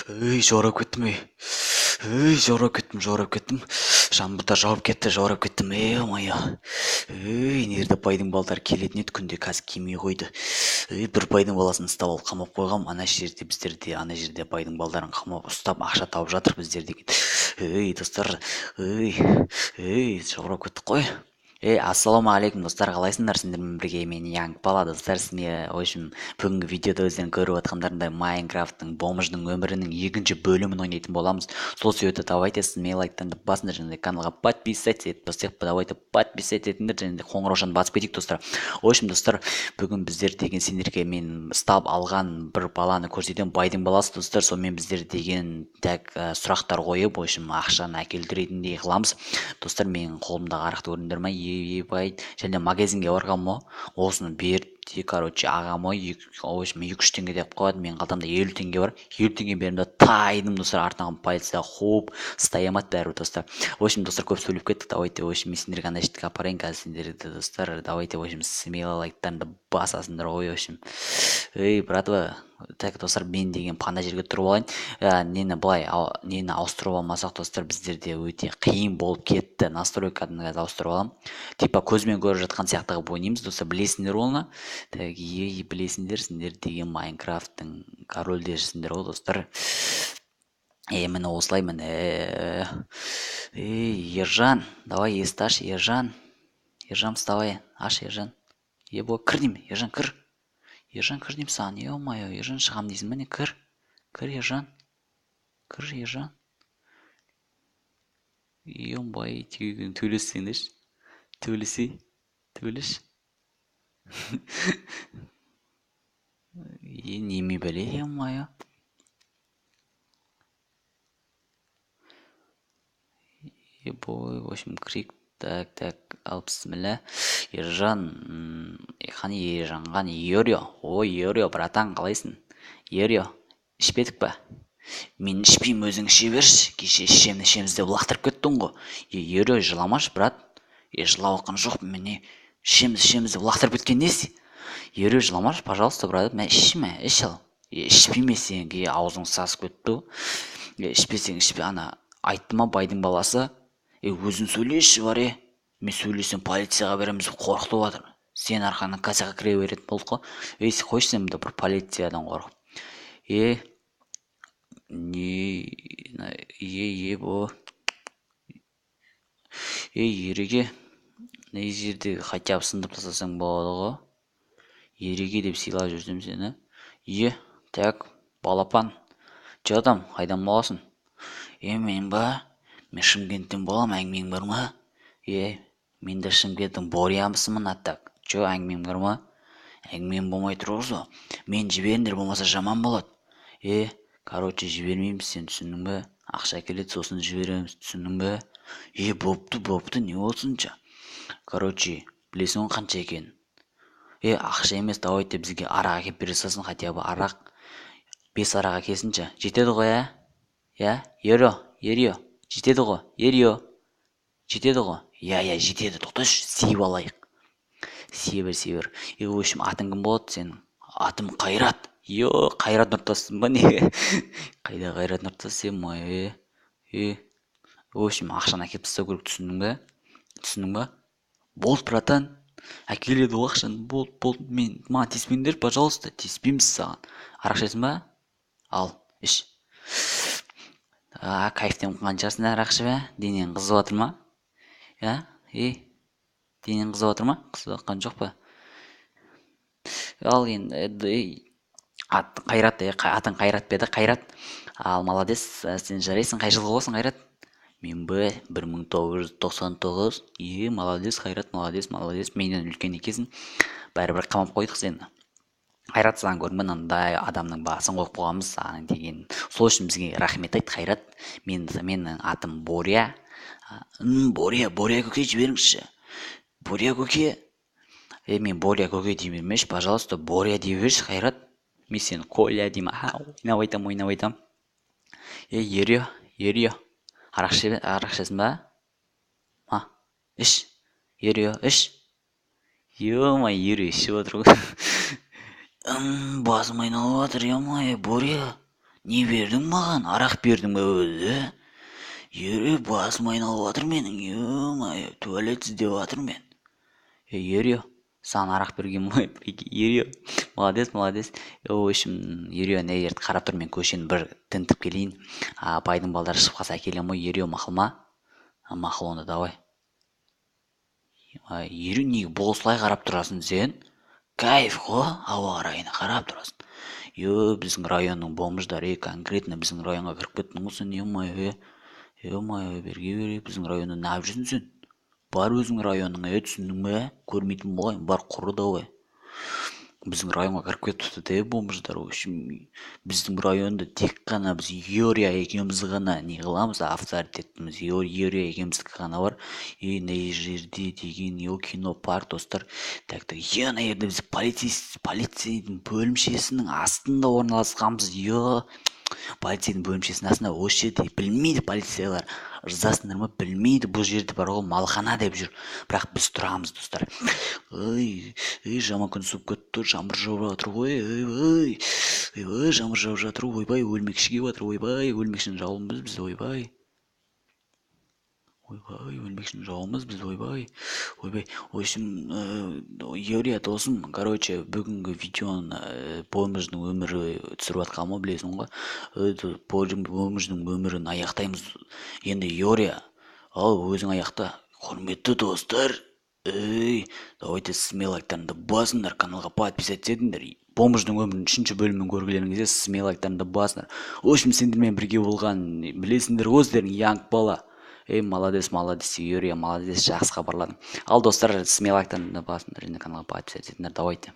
Жорап кеттім жорап кеттім. Жамбыда жауап кетті, жорап кеттім. Мая. Нерді байдың балдары келетін еді, күнде қазір келмей қойды. Бір байдың баласын ұстап алып қамап қойғам. Ана жерде байдың балдарын қамап ұстап ақша тауып жатыр біздер деген. Достар, жорап кеттік қой. Ассалаумағалейкум достар, қалайсыңдар? Сендермен бірге мен Янг Бала достар. Сізге бүгінгі видеода өздерің көріп отқандарындай Майнкрафттың бомждың өмірінің екінші бөлімін ойнайтын боламыз. Сол себепті давайте сіз лайктарды басыңдар және каналға подписаться етіп, давайте подписаться етіңдер және де қоңыраушаны басып кетейік достар. Достар, бүгін біздер деген сендерге мен ұстап алған бір баланы көрсетемін, байдың баласы достар. Сонымен біздер деген сұрақтар қойып, ақшаны әкелдіретіндей қыламыз. Достар, менің қолымдағы арақты көрдіңдер ме? Бай және магазинге барғам ма, осыны берді, ағама 2-3 теңге деп қояды. Мен қалтамда 50 теңге бар, 50 теңге берімді тайдым достар. Артынан полиция қуып стоямат бәрі достар. Достар, көп сөйлеп кеттік. Давайте мен сендерге ана жерге апарайын қазір сендерді достар. Давайте смело лайктарыңды басасыңдар ғой. Братва, так достар, мен деген панда жерге тұрып алайын. Нені ауыстырып алмасақ достар, біздерде өте қиын болып кетті. Настройканы қазір ауыстырып алам. Типа көзбен көріп жатқан сияқты қылып ойнаймыз достар. Білесіңдер оны? Білесіңдер, сендер деген Майнкрафттың корольдерісіңдер ғой достар. Міне осылай міне. Ержан, давай есікті аш, Ержан. Ержан, вставай, аш, Ержан. Кір деймін, Ержан, кір. Ержан, кір деймін саған, е-мое, Ержан, шығам дейсің міне, кір. Кір, Ержан. Кір, Ержан. Е-мое, төлесеңдерші. Төлеш. Неме бәле, е-мое. Крик. Так, ал бісміллә. Ержан, Ержанған, Ерио, братан, қалайсың? Ерио, ішпедік па? Мен ішпеймін, өзің іше берші. Кеше ішеміз деп лақтырып кеттің ғой. Ерио, жыламаш, брат. Жылап оққан жоқ, мені ішеміз деп лақтырып кеткен несі? Ерио, жыламаш, пожалуйста, брат. Мен ішіме, іш ал. Ішпейме сен, аузың сасып кетті. Ішпесең, ана айтты ма байдың баласы? Өзің сөйлеші бар, мен сөйлесем полицияға береміз деп қорқытып жатыр. Сен арқаңнан кассаға кіре беретін болдық қой. Қойшы сен бір полициядан қорқып. Ереге, не жерде хотя бы сындып тастасаң болады ғой. Ереге деп сыйлап жүрсем сені. Так, балапан. Жадам, қайдан боласың? Мен ба? Мен Шымкенттен болам, әңгімең бар ма? Мен де Шымкенттің Бориямысымын, аттак. Әңгімең бар ма? Әңгімең болмай тұрғызу. Мен жіберіңдер, болмаса жаман болады. Жібермейміз, сен түсіндің бе? Ақша келеді, сосын жібереміз, түсіндің бе? Бопты, не болсынша? Білесің ғой қанша екен? Ақша емес, давайте бізге арақ әкеп бере салсын, хотя бы арақ. 5 арақ әкелсінші. Жетеді ғой, Ерио. Жетеді ғой, Ерио. Жетеді ғой. Жетеді, тоқташы, сиіп алайық. Сиебір. Атың кім болады сенің? Атым Қайрат. Қайрат Нұртассың ба неге? Қайда Қайрат Нұртас, мой. Ақшаны әкеп тастау керек, түсіндің ба? Болды, братан. Әкеледі ол ақшаны, болды. Маған тиіспеңдер, пожалуйста, тиіспейміз саған. Арақ ішесің ба? Ал, іш. Кайфтен қаншасын арақ ішіп, денең қызып жатыр ма? Денең қызып жатыр ма? Қызып жатқан жоқ па? Ал енді атың Қайрат беді, Қайрат. Ал молодец, сен жарайсың. Қай жылғы боласың, Қайрат? Мен 1999. Молодец, Қайрат, молодец. Менен үлкен екенсің. Бәрібір қамап қойдық сені. Қайрат, саған көрінбен андай адамның басын қойып қойғанбыз саған деген. Сол үшін бізге рахмет айт, Қайрат. Менің атым Боря. Боря көке жіберіңізші. Боря көке. Мен Боря көке дей бермеші, пожалуйста, Боря дей берші, Қайрат. Мен сені Коля деймін. Ойнап айтам. Ерио. Арақ ішесің ба? Іш. Ерио, іш. Ерио ішіп отыр ғой. Басым айналып жатыр, Боря. Не бердің маған? Арақ бердің бе өзі? Ере, басым айналып жатыр менің, е-мое, туалет іздеп жатырмын мен. Ере, саған арақ берген ма? Ере, молодец, молодец. В общем, Ере, не ерді қарап тұр, мен көшені бір тінтіп келейін. Байдың балдары шығып қалса әкелем ғой. Ере, мақұл ма? Мақұл, онда давай. Ере, неге болысылай қарап тұрасың сен? Кайф қой, ауа райына қарап тұрасың. Біздің районның бомждары, конкретно біздің районға кіріп кеттің ғой сен, е-мое, берге бере, біздің районда неғып жүрсің сен? Бар өзің районыңа, түсіндің бе? Көрмейтін болайын, бар құры давай. Біздің районға кіріп кетіпті де бомждар. В общем, біздің районда тек қана біз Юрия екеуміз ғана не қыламыз, авторитетіміз Юрия екеуміздікі ғана бар. Не жерде деген кино парк, достар. Так, ана жерде біз полицейдің бөлімшесінің астында орналасқанбыз. Полицейдің бөлімшесінің астында, осы жерде білмейді полициялар, ырзасыңдар ма, білмейді, бұл жерде бар ғой малхана деп жүр. Бірақ біз тұрамыз, достар. Жаман күн суып кетті, жаңбыр жауып жатыр ғой. Жаңбыр жауып жатыр, ойбай, өлмекші келіп жатыр, ойбай, өлмекшінің жауымыз біз, ойбай. Өлмекшінің жауымыз біз, ойбай. В общем, Юрия досым, короче, бүгінгі видеоны бомждың өмірі түсіріп жатқанмын, білесің ғой. Бомждың өмірін аяқтаймыз. Енді Юрия, ал өзің аяқта. Құрметті достар, давайте смелайктарыңды басыңдар, каналға подписаться етіңдер. Бомждың өмірінің 3-ші бөлімін көргілерің келсе, смелайктарыңды басыңдар. В общем, сендермен бірге болған білесіңдер өздерің, янг бала. Молодец, молодец, Юрия, молодец, жақсы хабарладың. Ал достар, смелайктарыңды басыңдар, және каналға подписаться етіңдер, давайте.